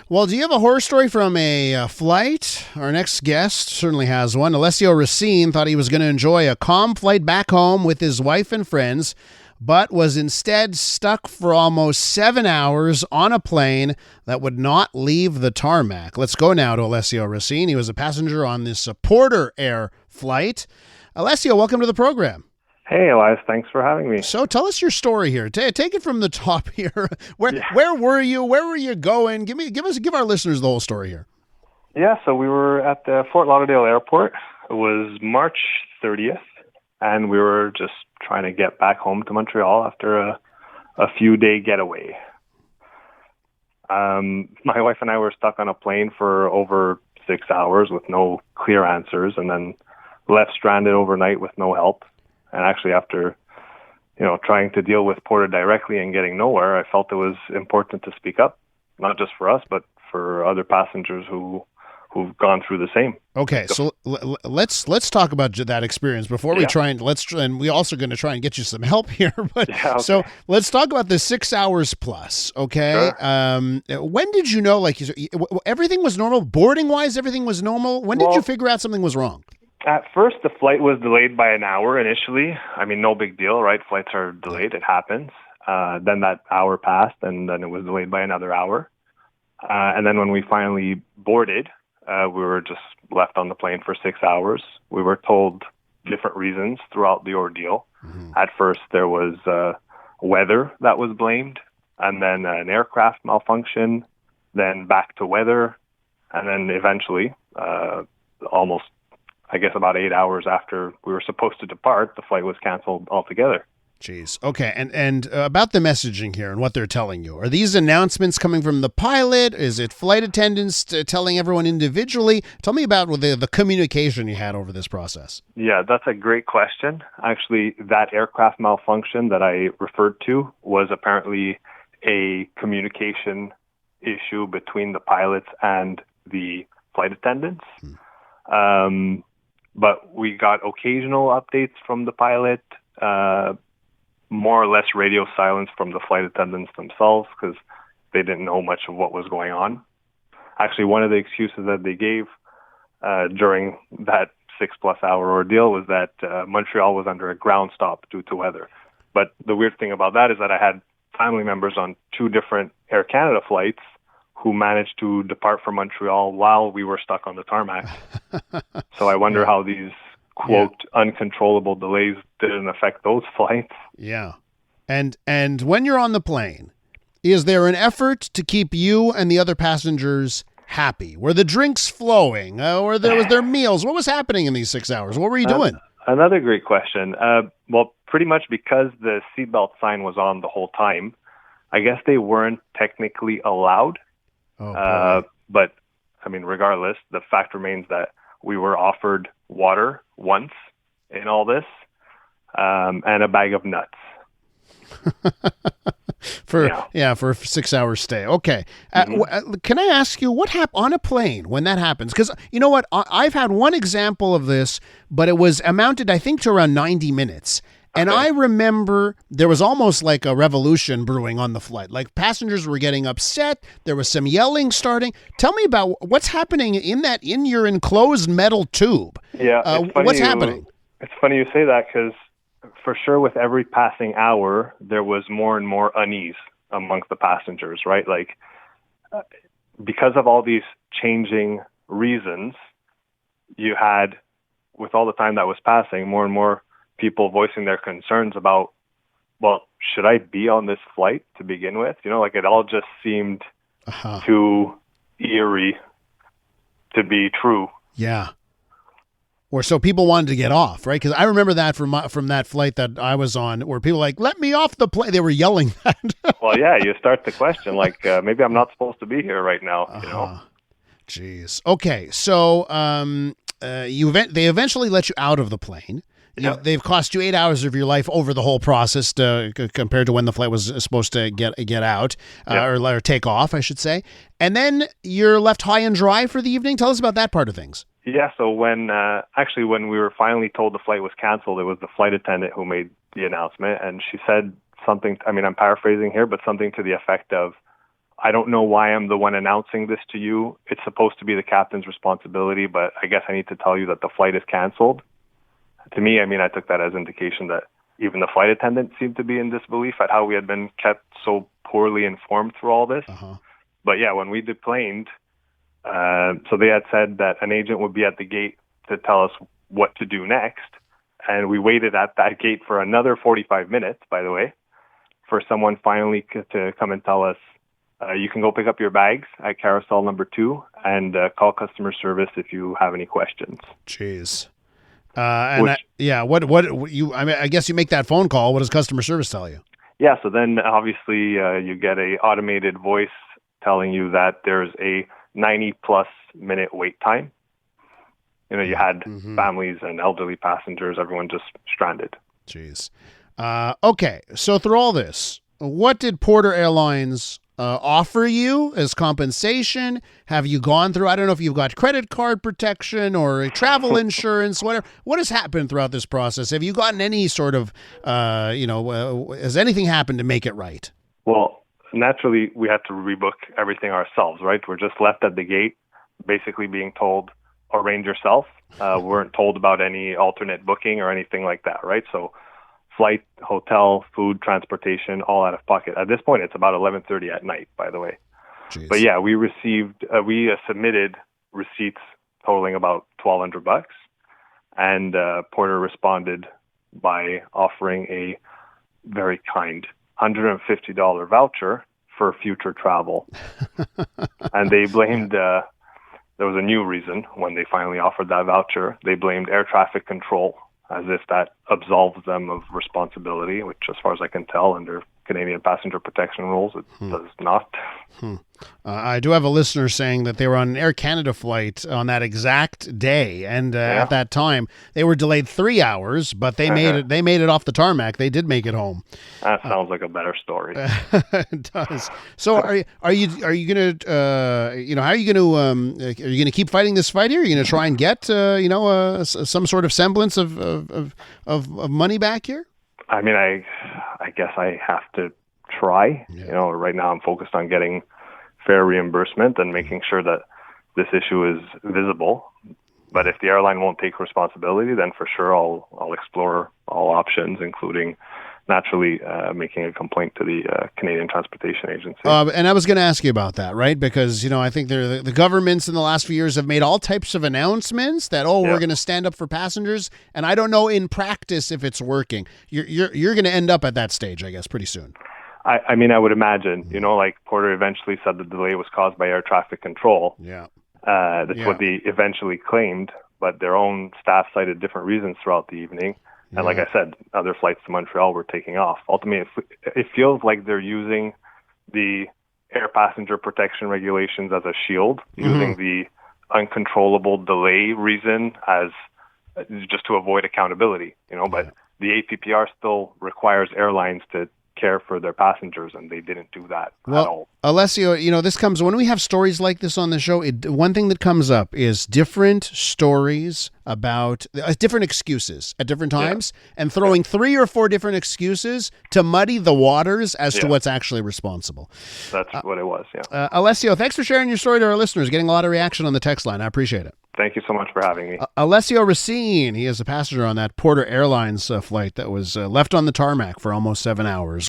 Well, do you have a horror story from a flight? Our next guest certainly has one. Alessio Recine thought he was going to enjoy a calm flight back home with his wife and friends, but was instead stuck for almost 7 hours on a plane that would not leave the tarmac. Let's go now to Alessio Recine. He was a passenger on this Porter Air flight. Alessio, welcome to the program. Hey, Elias. Thanks for having me. So tell us your story here. Take it from the top here. Where were you? Where were you going? Give our listeners the whole story here. Yeah, so we were at the Fort Lauderdale airport. It was March 30th, and we were just trying to get back home to Montreal after a few-day getaway. My wife and I were stuck on a plane for over 6 hours with no clear answers, and then left stranded overnight with no help. And actually, after, trying to deal with Porter directly and getting nowhere, I felt it was important to speak up, not just for us, but for other passengers who've gone through the same. Okay, so let's talk about that experience before we try and we're also going to try and get you some help here. But So let's talk about the 6 hours plus. Okay, sure. When did you know? Like everything was normal, boarding wise, everything was normal. When did you figure out something was wrong? At first, the flight was delayed by an hour initially. I mean, no big deal, right? Flights are delayed. It happens. Then that hour passed, and then it was delayed by another hour. And then when we finally boarded, we were just left on the plane for 6 hours. We were told different reasons throughout the ordeal. Mm-hmm. At first, there was weather that was blamed, and then an aircraft malfunction, then back to weather, and then eventually, almost about 8 hours after we were supposed to depart, the flight was canceled altogether. Jeez. Okay. And about the messaging here and what they're telling you, are these announcements coming from the pilot? Is it flight attendants telling everyone individually? Tell me about the communication you had over this process. Yeah, that's a great question. Actually, that aircraft malfunction that I referred to was apparently a communication issue between the pilots and the flight attendants. But we got occasional updates from the pilot, more or less radio silence from the flight attendants themselves because they didn't know much of what was going on. Actually, one of the excuses that they gave during that 6+ hour ordeal was that Montreal was under a ground stop due to weather. But the weird thing about that is that I had family members on 2 different Air Canada flights who managed to depart from Montreal while we were stuck on the tarmac. So I wonder how these, quote, uncontrollable delays didn't affect those flights. Yeah. And when you're on the plane, is there an effort to keep you and the other passengers happy? Were the drinks flowing? Was there meals? What was happening in these 6 hours? What were you doing? Another great question. Well, pretty much because the seatbelt sign was on the whole time, I guess they weren't technically allowed. But I mean, regardless, the fact remains that we were offered water once in all this, and a bag of nuts. for a 6 hour stay. Okay. Can I ask you what happened on a plane when that happens? Because you know what? I've had one example of this, but it was amounted, I think, to around 90 minutes. And I remember there was almost like a revolution brewing on the flight. Like passengers were getting upset. There was some yelling starting. Tell me about what's happening in your enclosed metal tube. Yeah. What's happening? It's funny you say that because for sure with every passing hour, there was more and more unease amongst the passengers, right? Like because of all these changing reasons, you had, with all the time that was passing, more and more people voicing their concerns about, well, should I be on this flight to begin with? It all just seemed too eerie to be true. Yeah. Or so people wanted to get off, right? Because I remember that from that flight that I was on where people were like, let me off the plane. They were yelling that. Well, yeah, you start to question, maybe I'm not supposed to be here right now, Jeez. Okay. So they eventually let you out of the plane. They've cost you 8 hours of your life over the whole process compared to when the flight was supposed to get out or take off, I should say. And then you're left high and dry for the evening. Tell us about that part of things. Yeah, so when we were finally told the flight was canceled, it was the flight attendant who made the announcement, and she said something, I'm paraphrasing here, but something to the effect of, I don't know why I'm the one announcing this to you. It's supposed to be the captain's responsibility, but I guess I need to tell you that the flight is canceled. To me, I mean, I took that as indication that even the flight attendant seemed to be in disbelief at how we had been kept so poorly informed through all this. But yeah, when we deplaned, so they had said that an agent would be at the gate to tell us what to do next. And we waited at that gate for another 45 minutes, by the way, for someone finally to come and tell us, you can go pick up your bags at carousel number 2 and call customer service if you have any questions. Jeez. I guess you make that phone call. What does customer service tell you? Yeah, so then obviously you get a automated voice telling you that there's a 90-plus minute wait time. You know, you had families and elderly passengers, everyone just stranded. Jeez. Okay, so through all this, what did Porter Airlines offer you as compensation? Have you gone through, I don't know if you've got credit card protection or travel insurance, whatever. What has happened throughout this process? Have you gotten any sort of, has anything happened to make it right? Well, naturally, we had to rebook everything ourselves, right? We're just left at the gate, basically being told, arrange yourself. We weren't told about any alternate booking or anything like that, right? So flight, hotel, food, transportation, all out of pocket. At this point, it's about 11:30 at night, by the way. Jeez. But yeah, we submitted receipts totaling about $1,200, and Porter responded by offering a very kind $150 voucher for future travel. And they blamed, there was a new reason when they finally offered that voucher. They blamed air traffic control, as if that absolves them of responsibility, which, as far as I can tell, under Canadian passenger protection rules, it does not. I do have a listener saying that they were on an Air Canada flight on that exact day, and at that time they were delayed 3 hours, but they made it. They made it off the tarmac. They did make it home. That sounds like a better story. It does. So, are you gonna how are you gonna keep fighting this fight here? Are you gonna try and get some sort of semblance of money back here? I mean, I guess I have to try. Yeah. You know, right now I'm focused on getting fair reimbursement and making sure that this issue is visible. But if the airline won't take responsibility, then for sure I'll explore all options, including naturally making a complaint to the Canadian Transportation Agency. And I was going to ask you about that, right? Because, I think the governments in the last few years have made all types of announcements that, we're going to stand up for passengers. And I don't know in practice if it's working. You're going to end up at that stage, I guess, pretty soon. I mean, I would imagine, like Porter eventually said the delay was caused by air traffic control. Yeah. That's what they eventually claimed, but their own staff cited different reasons throughout the evening. And like I said, other flights to Montreal were taking off. Ultimately, it feels like they're using the air passenger protection regulations as a shield, using the uncontrollable delay reason as just to avoid accountability, But the APPR still requires airlines to care for their passengers, and they didn't do that at all. Alessio, this comes when we have stories like this on the show. One thing that comes up is different stories about different excuses at different times, and throwing 3 or 4 different excuses to muddy the waters as to what's actually responsible. That's what it was. Yeah. Alessio, thanks for sharing your story to our listeners. Getting a lot of reaction on the text line. I appreciate it. Thank you so much for having me. Alessio Recine, he is a passenger on that Porter Airlines flight that was left on the tarmac for almost 7 hours.